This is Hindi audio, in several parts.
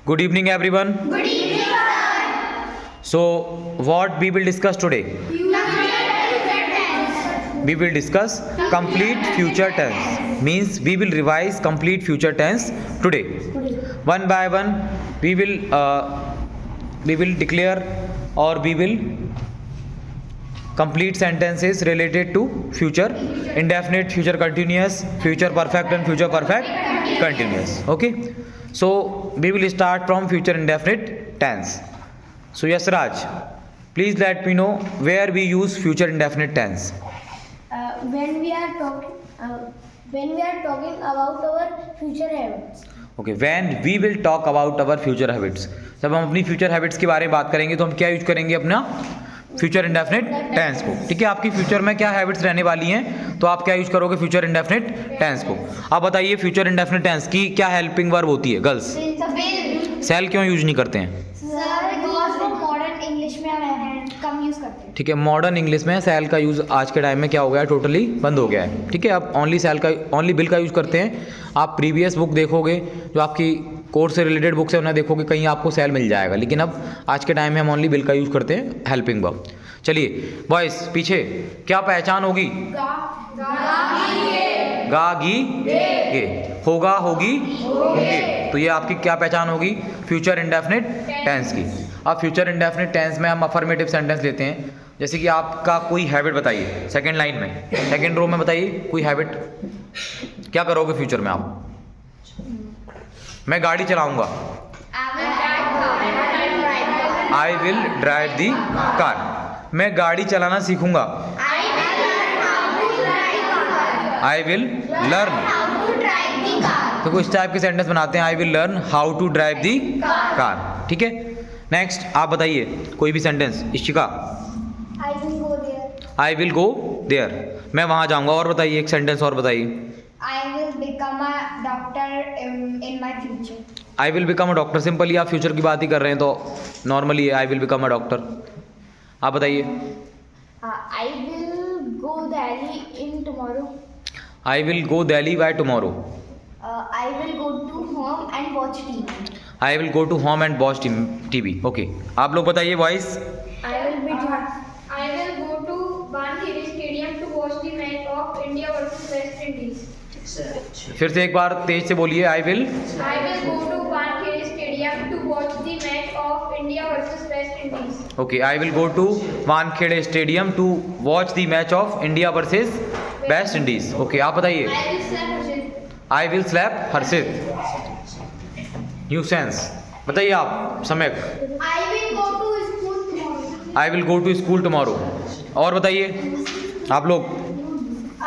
Good evening, everyone. Good evening, sir. So, what we will discuss today? Future tense. We will discuss complete future tense. Means we will revise complete future tense today. One by one, we will declare or we will complete sentences related to future indefinite, future continuous, future perfect and future perfect continuous. Okay. So we will start from future indefinite tense. So yes, Raj, please let me know where we use future indefinite tense. When we are talking about our future habits. Okay when we will talk about our future habits. जब हम अपनी फ्यूचर हैबिट्स के बारे में बात करेंगे तो हम क्या यूज करेंगे? अपना फ्यूचर इंडेफिनिट टेंस को. ठीक है, आपकी फ्यूचर में क्या हैबिट्स रहने वाली हैं तो आप क्या यूज करोगे? फ्यूचर इंडेफिनिट टेंस को. आप बताइए फ्यूचर इंडेफिनिट टेंस की क्या हेल्पिंग वर्ब होती है? गर्ल्स, सेल क्यों यूज नहीं करते हैं? मॉडर्न इंग्लिश में कम यूज करते हैं. ठीक है, मॉडर्न इंग्लिश में सेल का यूज़ आज के टाइम में क्या हो गया है? टोटली बंद हो गया है. ठीक है, आप ओनली बिल का यूज़ करते हैं. आप प्रीवियस बुक देखोगे, जो आपकी कोर्स से रिलेटेड बुक्स है उन्हें देखोगे, कहीं आपको सेल मिल जाएगा. लेकिन अब आज के टाइम में हम ओनली बिल का यूज़ करते हैं हेल्पिंग वर्ब. चलिए बॉयस, पीछे क्या पहचान होगी? गा गी गे, होगा होगी होंगे. तो ये आपकी क्या पहचान होगी? फ्यूचर इंडेफिनिट टेंस की. अब फ्यूचर इंडेफिनिट टेंस में हम अफर्मेटिव सेंटेंस लेते हैं. जैसे कि आपका कोई हैबिट बताइए, सेकंड लाइन में, सेकंड रो में बताइए कोई हैबिट. क्या करोगे फ्यूचर में आप? मैं गाड़ी चलाऊंगा. I will drive the car. मैं गाड़ी चलाना सीखूंगा. आई विल लर्न. तो इस टाइप के सेंटेंस बनाते हैं. I will learn how to drive the car. ठीक है, नेक्स्ट आप बताइए कोई भी sentence. Ishika, I will go there. मैं वहां जाऊंगा. और बताइए एक सेंटेंस और बताइए. I will become a doctor in my future. I will become a doctor. Simply आप फ्यूचर की बात ही कर रहे हैं तो normally I will become a doctor. आप बताइए. I will go Delhi in tomorrow. I will go Delhi by tomorrow. I will go to home and watch TV. I will go to home and watch TV. Okay, आप लोग बताइए voice. I will be I will go to Wankhede Stadium to watch the match of India versus West Indies. फिर से एक बार तेज से बोलिए. I will I will go to Wankhede Stadium to watch the match of India versus West Indies. Okay, I will go to Wankhede stadium to watch the match of India versus West Indies. Okay, आप बताइए. I will slap Harshit. I will slap Harshit. Nuisance. बताइए आप Samyak. I will go to school tomorrow. I will go to school tomorrow. और बताइए आप लोग. I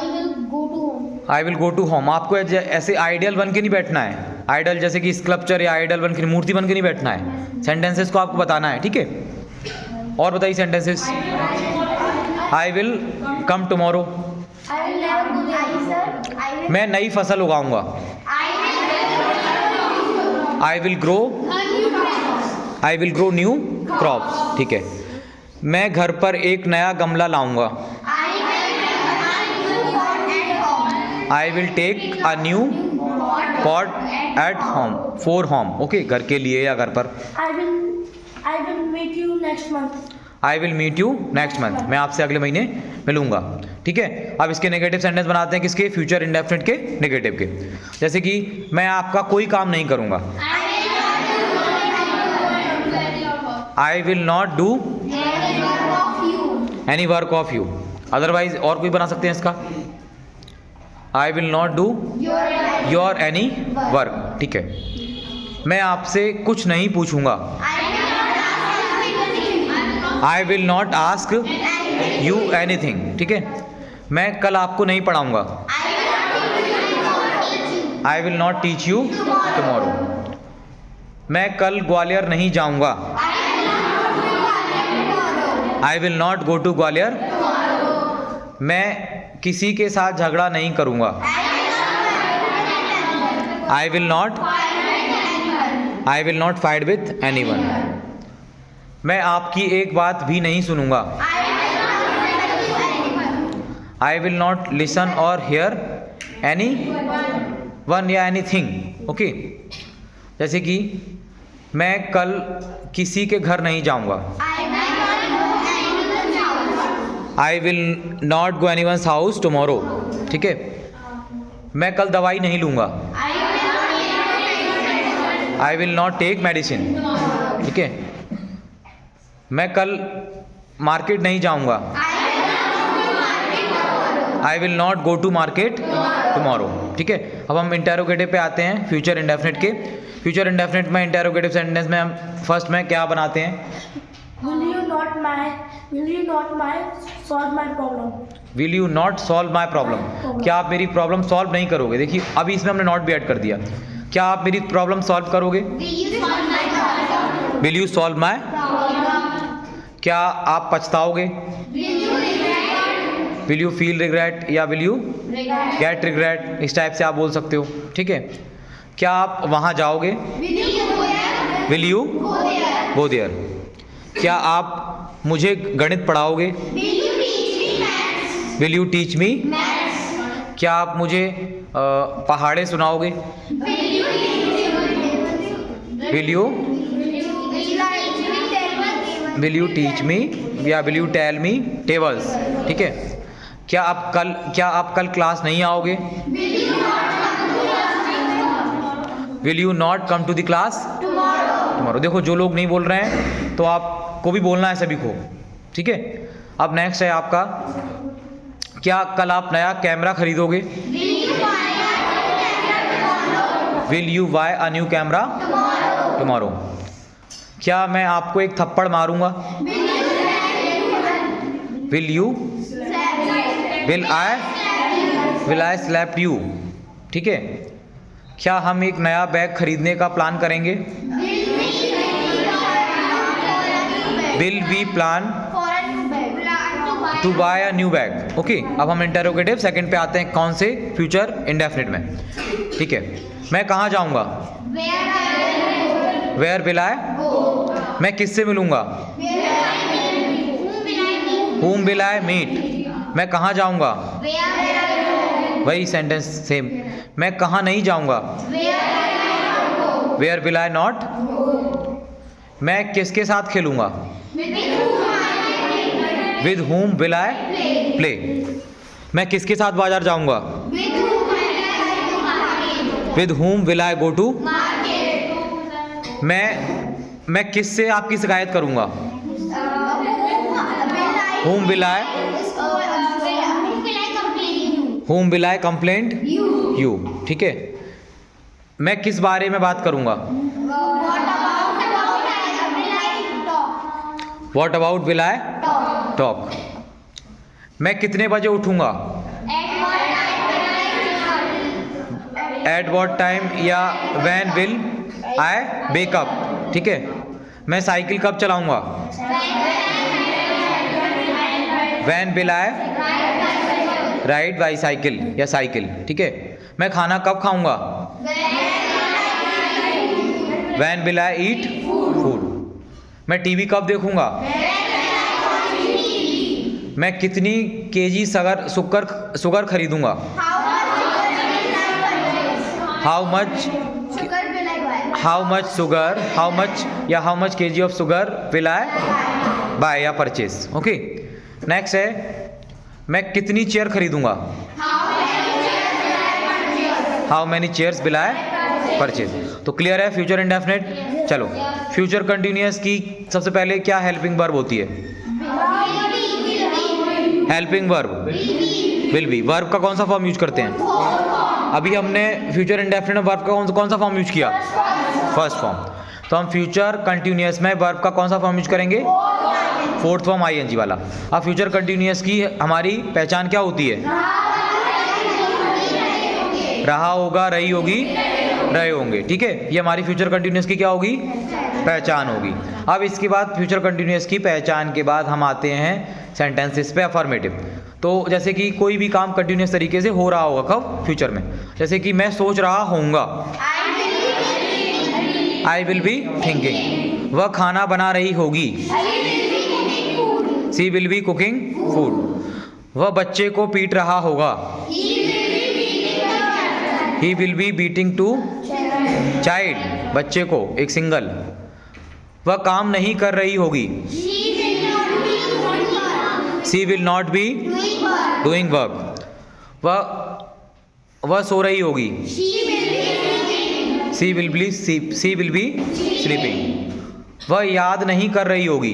will go to home. I will go to home. आपको ऐसे आइडियल बन के नहीं बैठना है. आइडल जैसे कि स्कल्पचर या आइडल बन के, मूर्ति बन के नहीं बैठना है. सेंटेंसेस को आपको बताना है. ठीक है, और बताइए sentences. I will come tomorrow. I will never go there, sir. I will. मैं नई फसल उगाऊंगा. I will grow. I will grow new crops. ठीक है, मैं घर पर एक नया गमला लाऊंगा. I will take a new pot at home for home. Okay, घर के लिए या घर पर. I will meet you next month. I will meet you next month. मैं आपसे अगले महीने मिलूंगा. ठीक है, अब इसके नेगेटिव सेंटेंस बनाते हैं. किसके? फ्यूचर इंडेफिनिट के नेगेटिव के. जैसे कि मैं आपका कोई काम नहीं करूंगा. I will not do any work of you. Otherwise और कोई बना सकते हैं इसका. I will not do your any work. ठीक है, मैं आपसे कुछ नहीं पूछूंगा. I will not ask you anything. ठीक है, मैं कल आपको नहीं पढ़ाऊंगा. I will not teach you tomorrow. मैं कल ग्वालियर नहीं जाऊंगा. I will not go to Gwalior. मैं किसी के साथ झगड़ा नहीं करूंगा. I will not fight with anyone. मैं आपकी एक बात भी नहीं सुनूंगा. आई विल नॉट लिसन और हेयर एनी वन या एनीथिंग. ओके, जैसे कि मैं कल किसी के घर नहीं जाऊंगा, I will not go anyone's house tomorrow, ठीक है। मैं कल दवाई नहीं लूंगा, I will not take medicine, ठीक है। मैं कल मार्केट नहीं जाऊंगा, I will not go to market tomorrow, ठीक है। अब हम इंटेरोगेटिव पे आते हैं, फ्यूचर इंडेफिनिट के। फ्यूचर इंडेफिनिट में इंटेरोगेटिव सेंटेंस में हम फर्स्ट में क्या बनाते हैं? Will you not solve my problem? Will you not solve my problem, क्या आप मेरी प्रॉब्लम सॉल्व नहीं करोगे? देखिए अभी इसमें हमने नॉट भी ऐड कर दिया, क्या आप मेरी प्रॉब्लम सॉल्व करोगे? विल यू सॉल्व माई, क्या आप पछताओगे? विल यू फील रिग्रेट या विल यू गेट रिग्रेट, इस टाइप से आप बोल सकते हो, ठीक है। क्या आप वहाँ जाओगे? Will you go there. क्या आप मुझे गणित पढ़ाओगे? Will you teach me? क्या आप मुझे पहाड़े सुनाओगे? विल यू टीच मी या will you tell me tables, ठीक है। क्या आप कल क्लास नहीं आओगे? Will you not come to the class tomorrow. देखो जो लोग नहीं बोल रहे हैं तो आपको भी बोलना है सभी को, ठीक है। अब नेक्स्ट है आपका, क्या कल आप नया कैमरा खरीदोगे? Will you buy a new camera tomorrow. क्या मैं आपको एक थप्पड़ मारूंगा? विल आई स्लैप यू, ठीक है। क्या हम एक नया बैग खरीदने का प्लान करेंगे? Will we plan to buy a new bag, okay. अब हम इंटेरोगेटिव सेकंड पे आते हैं, कौन से? फ्यूचर इंडेफिनिट में, ठीक है। मैं कहाँ जाऊँगा? वेयर विल आई, मैं किससे मिलूँगा? whom will I meet, मैं कहाँ जाऊँगा? वही सेंटेंस सेम। मैं कहाँ नहीं जाऊँगा? Where will I not? मैं किसके साथ खेलूँगा? With whom will I play? मैं किसके साथ बाजार जाऊँगा? With whom will I go to? मैं किससे आपकी शिकायत करूँगा? Whom will I complain? You, ठीक है। मैं किस बारे में बात करूँगा? What about will I talk? मैं कितने बजे उठूँगा? At what time या when will I wake up, ठीक है। मैं साइकिल कब चलाऊँगा? When will I ride bicycle या साइकिल, ठीक है। मैं खाना कब खाऊंगा? When will I eat food? मैं टीवी कब देखूंगा? मैं कितनी केजी शुगर खरीदूंगा? How much kg of sugar will I buy या purchase, ओके। नेक्स्ट है, मैं कितनी चेयर खरीदूंगा? How many chairs will I purchase. तो क्लियर है फ्यूचर इंडेफिनिट। चलो फ्यूचर कंटिन्यूअस की सबसे पहले क्या हेल्पिंग वर्ब होती है? Helping verb will be. Verb का कौन सा फॉर्म यूज करते हैं? अभी हमने फ्यूचर इंडेफिनिट में वर्ब का कौन सा फॉर्म यूज किया? First form. तो हम फ्यूचर कंटिन्यूअस में वर्ब का कौन सा फॉर्म यूज करेंगे? फोर्थ फॉर्म आईएनजी वाला। अब फ्यूचर कंटिन्यूअस की हमारी पहचान क्या होती है? रहा होगा, रही होगी, रहे होंगे, ठीक है। ये हमारी फ्यूचर कंटिन्यूअस की क्या होगी? पहचान होगी। अब इसके बाद फ्यूचर कंटिन्यूअस की पहचान के बाद हम आते हैं सेंटेंसेस पे, अफर्मेटिव। तो जैसे कि कोई भी काम कंटिन्यूअस तरीके से हो रहा होगा कब? फ्यूचर में। जैसे कि मैं सोच रहा होऊंगा, आई विल बी थिंकिंग। वह खाना बना रही होगी, she will be cooking food. वह बच्चे को पीट रहा होगा, he will be beating to child बच्चे को, एक सिंगल। वह काम नहीं कर रही होगी। She will not be doing work. वह सो रही होगी। She will B sleeping. वह याद नहीं कर रही होगी।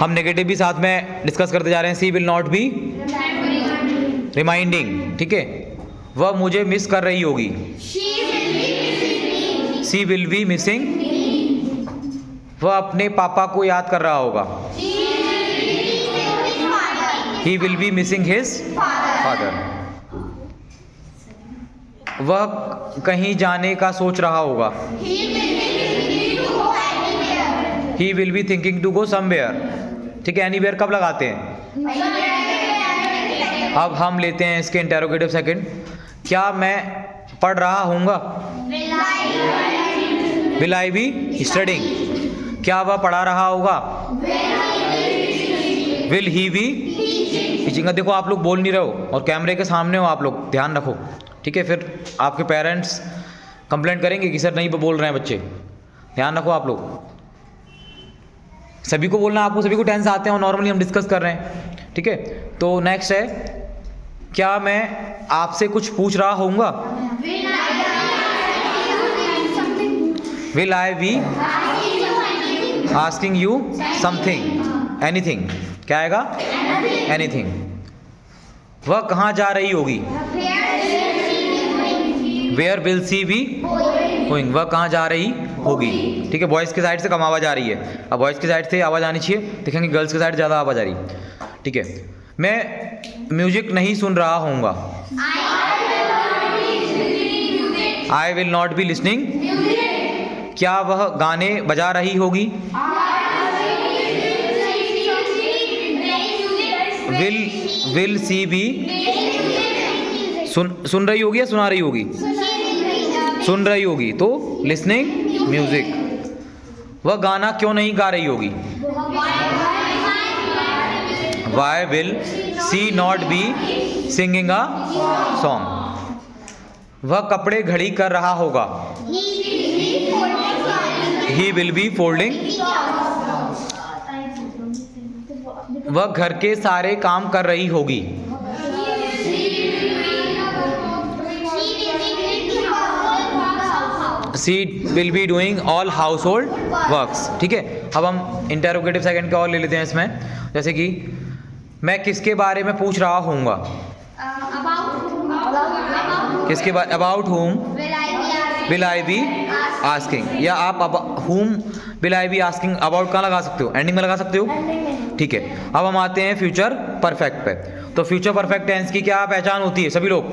हम नेगेटिव भी साथ में डिस्कस करते जा रहे हैं। She will not be reminding, ठीक है। वह मुझे मिस कर रही होगी। She will be missing. वह अपने पापा को याद कर रहा होगा। He will be missing his father. वह कहीं जाने का सोच रहा होगा। He will be thinking to go somewhere, ठीक है। एनीवेयर कब लगाते हैं? अब हम लेते हैं इसके इंटेरोगेटिव सेकंड। क्या मैं पढ़ रहा हूँगा? Will I be studying. क्या वह पढ़ा रहा होगा? Will he be teaching. देखो आप लोग बोल नहीं रहे हो और कैमरे के सामने हो, आप लोग ध्यान रखो, ठीक है। फिर आपके पेरेंट्स कंप्लेंट करेंगे कि सर नहीं बोल रहे हैं बच्चे। ध्यान रखो आप लोग, सभी को बोलना। आपको सभी को टेंस आते हैं और नॉर्मली हम डिस्कस कर रहे हैं, ठीक है। तो नेक्स्ट है, क्या मैं आपसे कुछ पूछ रहा होऊंगा? Will I be asking you something, anything. क्या आएगा? एनीथिंग। वह कहाँ जा रही होगी? Where will she be going. वह कहाँ जा रही होगी, ठीक है। बॉयज़ की साइड से कम आवाज़ आ रही है। अब बॉयज़ की साइड से आवाज़ आनी चाहिए, देखेंगे गर्ल्स की साइड ज़्यादा आवाज़ आ रही, ठीक है। मैं म्यूजिक नहीं सुन रहा होऊंगा। आई विल नॉट बी लिसनिंग। क्या वह गाने बजा रही होगी? विल सी बी सुन रही होगी या सुना रही होगी? सुन रही होगी, तो लिसनिंग म्यूजिक। वह गाना क्यों नहीं गा रही होगी? Why will she not be singing a song. वह कपड़े घड़ी कर रहा होगा। He will be folding. वह घर के सारे काम कर रही होगी। She will be doing all household works, ठीक है। अब हम इंटेरोगेटिव सेकंड का और ले लेते हैं इसमें। जैसे कि मैं किसके बारे में पूछ रहा हूँगा? किसके बारे? About whom will I be asking. या आप whom will I be asking about कहाँ लगा सकते हो? एंडिंग में लगा सकते हो, ठीक है। अब हम आते हैं फ्यूचर परफेक्ट पे। तो फ्यूचर परफेक्ट टेंस की क्या पहचान होती है सभी लोग?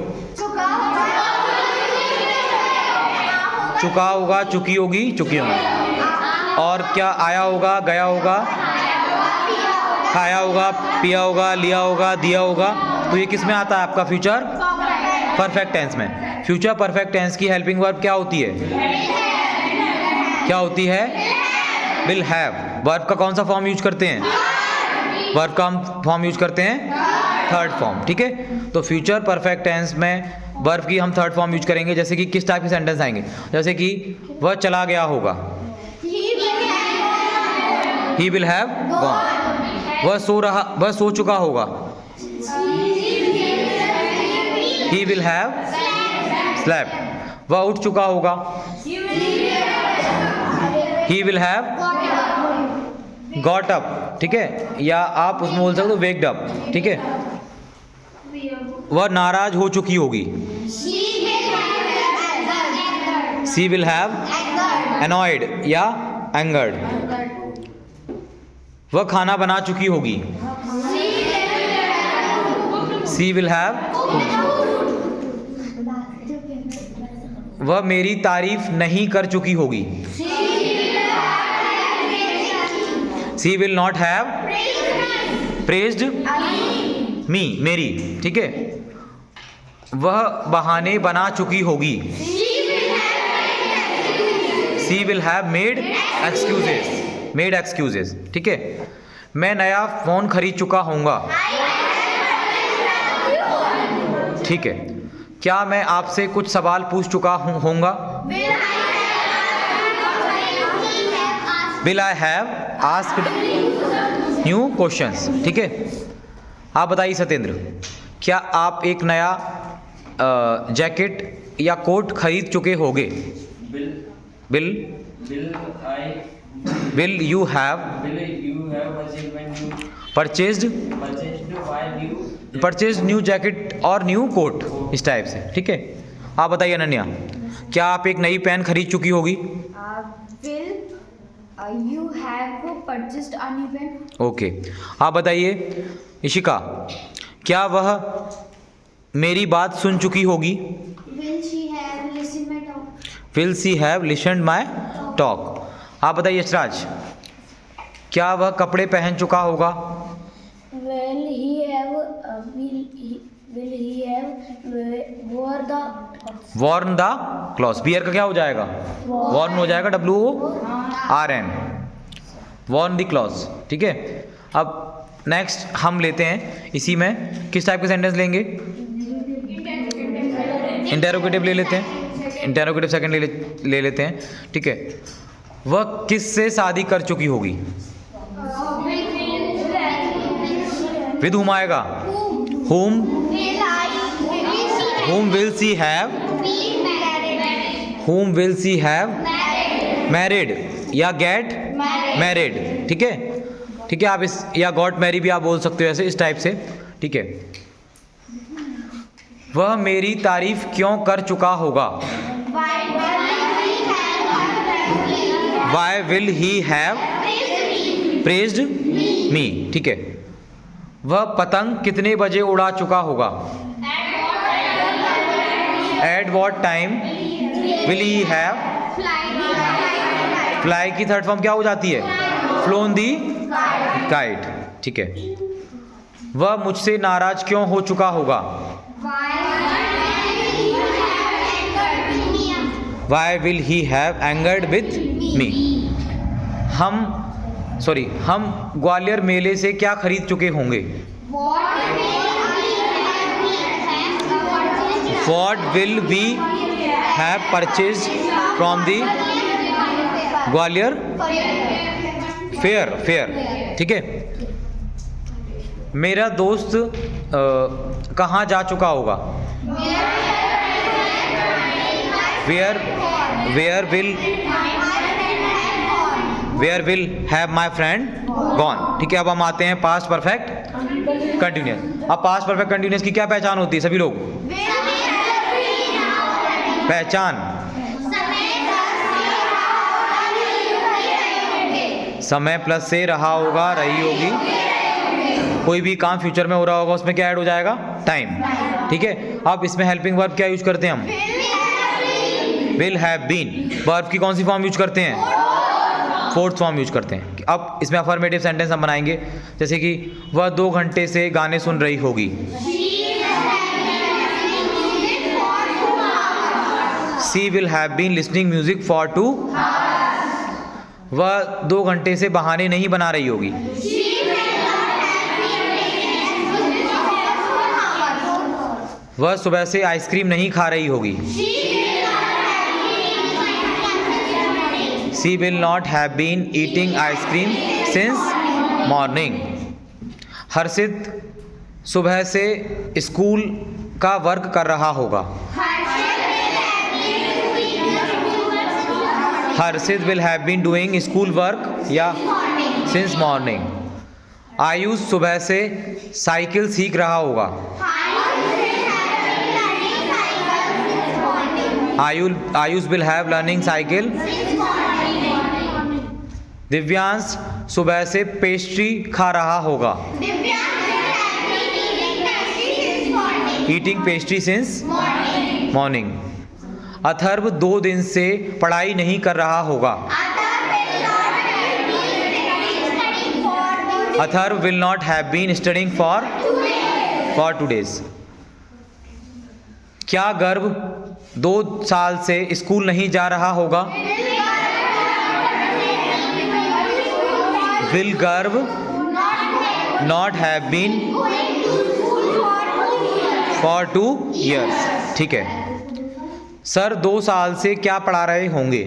चुका होगा, चुकी होगी, चुकी होगी। और क्या आया होगा, गया होगा, खाया होगा, पिया होगा, लिया होगा, दिया होगा। तो ये किस में आता है आपका? फ्यूचर परफेक्ट टेंस में। फ्यूचर परफेक्ट टेंस की हेल्पिंग वर्ब क्या होती है? क्या होती है? Will have. वर्ब का कौन सा फॉर्म यूज करते हैं? वर्ब का हम फॉर्म यूज करते हैं थर्ड फॉर्म, ठीक है। तो फ्यूचर परफेक्ट टेंस में वर्ब की हम थर्ड फॉर्म यूज करेंगे। जैसे कि किस टाइप के सेंटेंस आएंगे? जैसे कि वह चला गया होगा। He will have gone. वह सो चुका होगा। He will have slept. वह उठ चुका होगा। He will have got up, ठीक है। या आप उसमें बोल सकते हो वेक्ड अप, ठीक है। वह नाराज हो चुकी होगी। शी विल हैव annoyed या angered। वह खाना बना चुकी होगी। She will have. वह मेरी तारीफ नहीं कर चुकी होगी। She will not have praised me, मेरी, ठीक है। वह बहाने बना चुकी होगी। She will have made excuses, ठीक है। मैं नया फोन खरीद चुका हूँगा, ठीक है। क्या मैं आपसे कुछ सवाल पूछ चुका होऊंगा? Will I have asked new questions. ठीक है, आप बताइए सत्येंद्र, क्या आप एक नया जैकेट या कोट खरीद चुके होगे? Will you have purchased new jacket और न्यू कोट, इस टाइप से। ठीक है, आप बताइए अनन्या, क्या आप एक नई पेन खरीद चुकी होगी? Will you have purchased a new pen? Okay, आप बताइए इशिका, क्या वह मेरी बात सुन चुकी होगी? Will she have listened my talk? Will see have listened my talk. आप बताइए यशराज, क्या वह कपड़े पहन चुका होगा? Will he have wore the worn the cloth. बियर का क्या हो जाएगा? वॉर्न हो जाएगा, WORN, वॉर्न द क्लॉथ। ठीक है, अब नेक्स्ट हम लेते हैं इसी में किस टाइप के सेंटेंस लेंगे? इंटेरोगेटिव ले लेते हैं, इंटेरोगेटिव सेकंड ले लेते हैं। ठीक है, वह किससे शादी कर चुकी होगी? विद हुम आएगा, whom will she have, whom will she have married या get married। ठीक है, ठीक है, आप इस या got married भी आप बोल सकते हो ऐसे, इस टाइप से। ठीक है, वह मेरी तारीफ क्यों कर चुका होगा? Why will he have praised me। ठीक है, वह पतंग कितने बजे उड़ा चुका होगा? At what time will he have fly की थर्ड फॉर्म क्या हो जाती है? flown the kite। ठीक है, वह मुझसे नाराज क्यों हो चुका होगा? Why will he have angered with me। हम ग्वालियर मेले से क्या खरीद चुके होंगे? What will we have purchased from the Gwalior fair. ठीक है, मेरा दोस्त कहाँ जा चुका होगा? Where will have my friend gone। ठीक है, अब हम आते हैं पास्ट परफेक्ट कंटिन्यूअस। अब पास्ट परफेक्ट कंटिन्यूअस की क्या पहचान होती है सभी लोग? पहचान समय प्लस से रहा होगा, रही होगी। कोई भी काम फ्यूचर में हो रहा होगा उसमें क्या ऐड हो जाएगा? टाइम। ठीक है, अब इसमें हेल्पिंग वर्ब क्या यूज करते हैं हम? Will have been. वर्ब की कौन सी फॉर्म यूज करते हैं? फोर्थ फॉर्म यूज करते हैं। अब इसमें अफर्मेटिव सेंटेंस हम बनाएंगे, जैसे कि वह 2 घंटे से गाने सुन रही होगी। She will have been listening music for 2 hours। वह 2 घंटे से बहाने नहीं बना रही होगी। वह सुबह से आइसक्रीम नहीं खा रही होगी। She will not have been eating ice cream since morning। हर्षित सुबह से स्कूल का वर्क कर रहा होगा। हर्षित will have been doing school work या since morning। आयुष सुबह से साइकिल सीख रहा होगा। Ayush will have learning cycle। Divyansh सुबह से पेस्ट्री खा रहा होगा। Eating pastry since morning. Atharv 2 दिन से पढ़ाई नहीं कर रहा होगा। Atharv will not have been studying for 2 days। क्या गर्व 2 साल से स्कूल नहीं जा रहा होगा? Will Garv not have been for 2 years। ठीक है। सर 2 साल से क्या पढ़ा रहे होंगे?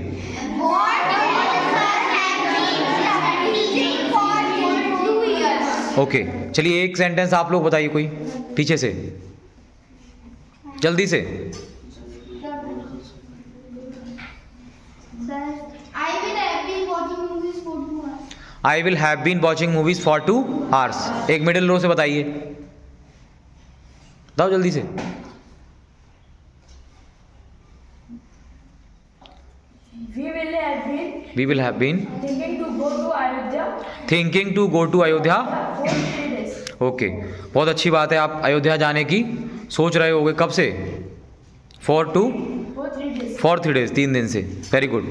ओके, चलिए एक सेंटेंस आप लोग बताइए कोई पीछे से, जल्दी से। I will have been watching movies for 2 hours. एक मिडिल रो से बताइए, बताओ जल्दी से। We will have been thinking to go to Ayodhya thinking to go to Ayodhya. for 3 days. Okay, बहुत अच्छी बात है, आप अयोध्या जाने की सोच रहे होगे, कब से? For 3 days. फॉर 3 डेज, 3 दिन से। Very good.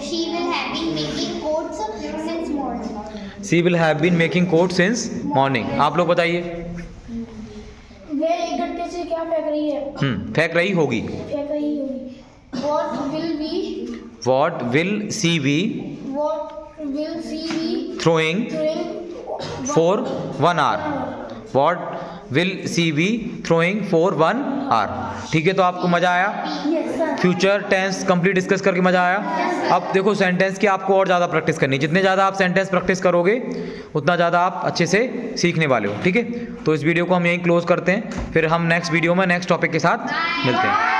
She will have been making coats since morning. She will have been making coat since morning. आप लोग बताइए। वे 1 घंटे से क्या फेंक रही है? फेंक रही होगी। फेंक रही होगी। What what will she be she be throwing doing for 1 hour? What will she be throwing for 1 hour. ठीक है, तो आपको मज़ा आया? Yes sir. Future tense complete discuss करके मज़ा आया? अब देखो सेंटेंस की आपको और ज़्यादा प्रैक्टिस करनी है। जितने ज़्यादा आप सेंटेंस प्रैक्टिस करोगे उतना ज़्यादा आप अच्छे से सीखने वाले हो। ठीक है, तो इस वीडियो को हम यहीं क्लोज करते हैं, फिर हम नेक्स्ट वीडियो में नेक्स्ट टॉपिक के साथ मिलते हैं।